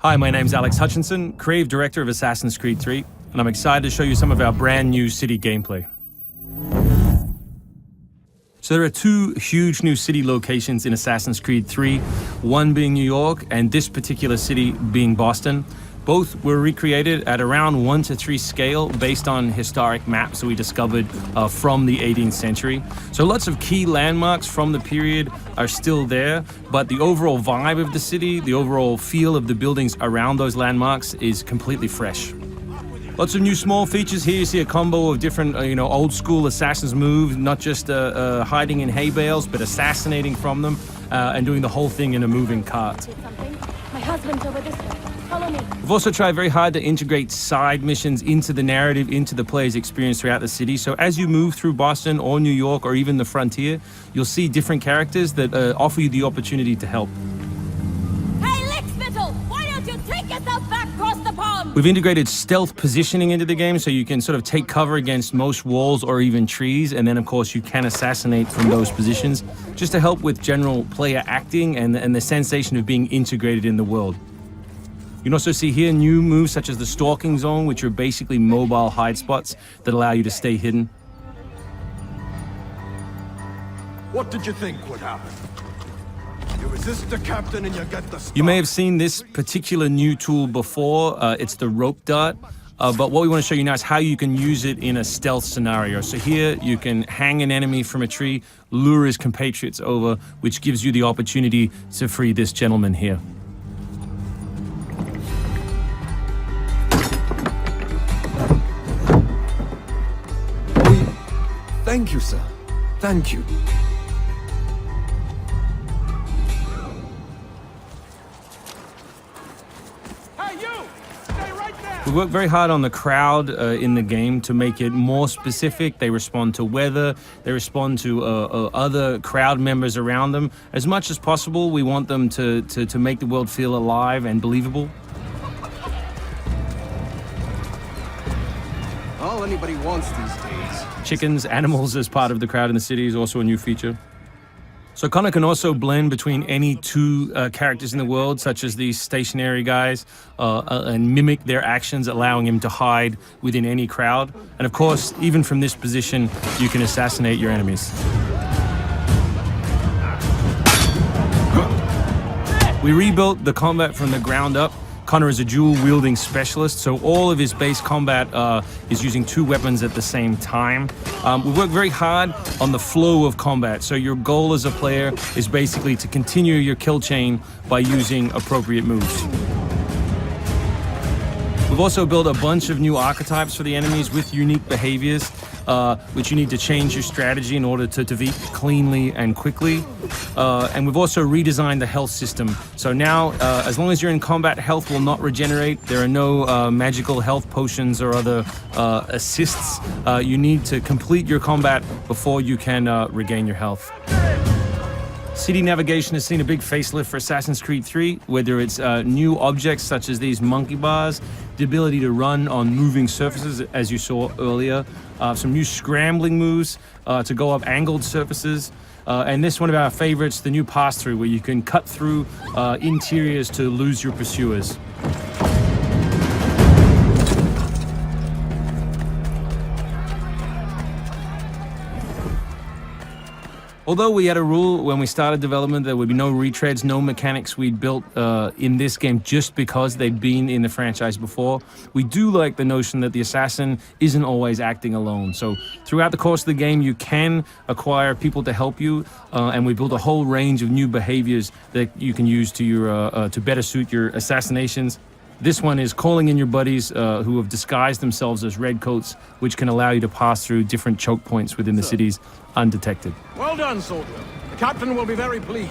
Hi, my name's Alex Hutchinson, creative director of Assassin's Creed 3, and I'm excited to show you some of our brand new city gameplay. So there are two huge new city locations in Assassin's Creed 3, one being New York and this particular city being Boston. Both were recreated at around 1:3 scale based on historic maps that we discovered from the 18th century. So lots of key landmarks from the period are still there, but the overall vibe of the city, the overall feel of the buildings around those landmarks is completely fresh. Lots of new small features here. You see a combo of different, old school assassins moves, not just hiding in hay bales, but assassinating from them and doing the whole thing in a moving cart. My husband's over this way. Follow me. We've also tried very hard to integrate side missions into the narrative, into the player's experience throughout the city. So as you move through Boston or New York or even the frontier, you'll see different characters that offer you the opportunity to help. Hey, Lickspittle! Why don't you take yourself back across the pond? We've integrated stealth positioning into the game, so you can sort of take cover against most walls or even trees, and then of course you can assassinate from those positions, just to help with general player acting and the sensation of being integrated in the world. You can also see here new moves such as the stalking zone, which are basically mobile hide spots that allow you to stay hidden. What did you think would happen? You resist the captain and you get the star. You may have seen this particular new tool before. It's the rope dart. But what we want to show you now is how you can use it in a stealth scenario. So here you can hang an enemy from a tree, lure his compatriots over, which gives you the opportunity to free this gentleman here. Thank you, sir. Thank you. Hey, you! Stay right there! We work very hard on the crowd in the game to make it more specific. They respond to weather, they respond to other crowd members around them. As much as possible, we want them to make the world feel alive and believable. All anybody wants these days. Chickens, animals as part of the crowd in the city is also a new feature. So Connor can also blend between any two characters in the world, such as these stationary guys, and mimic their actions, allowing him to hide within any crowd. And of course, even from this position, you can assassinate your enemies. We rebuilt the combat from the ground up. Connor is a dual-wielding specialist, so all of his base combat is using two weapons at the same time. We work very hard on the flow of combat, so your goal as a player is basically to continue your kill chain by using appropriate moves. We've also built a bunch of new archetypes for the enemies with unique behaviors, which you need to change your strategy in order to defeat cleanly and quickly. And we've also redesigned the health system. So now, as long as you're in combat, health will not regenerate. There are no magical health potions or other assists. You need to complete your combat before you can regain your health. City navigation has seen a big facelift for Assassin's Creed 3, whether it's new objects such as these monkey bars, the ability to run on moving surfaces, as you saw earlier, some new scrambling moves to go up angled surfaces, and this one of our favorites, the new pass-through, where you can cut through interiors to lose your pursuers. Although we had a rule when we started development, there would be no retreads, no mechanics we'd built in this game just because they'd been in the franchise before, we do like the notion that the assassin isn't always acting alone. So throughout the course of the game, you can acquire people to help you, and we built a whole range of new behaviors that you can use to better suit your assassinations. This one is calling in your buddies who have disguised themselves as redcoats, which can allow you to pass through different choke points within the cities undetected. Well done, soldier. The captain will be very pleased.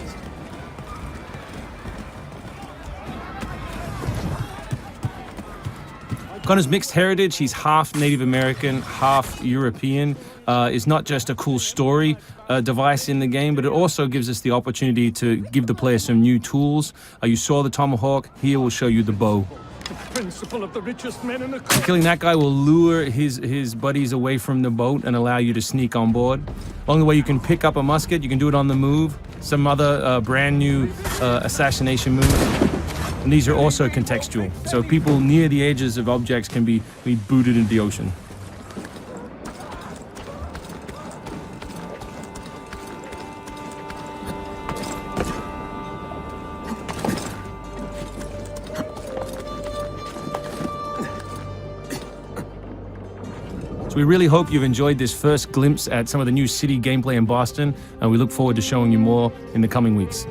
Connor's mixed heritage, he's half Native American, half European, is not just a cool story device in the game, but it also gives us the opportunity to give the player some new tools. You saw the tomahawk, here we'll show you the bow. The principle of the richest men in the country. Killing that guy will lure his buddies away from the boat and allow you to sneak on board. Along the way, you can pick up a musket, you can do it on the move, some other brand new assassination moves. And these are also contextual. So people near the edges of objects can be booted into the ocean. So we really hope you've enjoyed this first glimpse at some of the new city gameplay in Boston, and we look forward to showing you more in the coming weeks.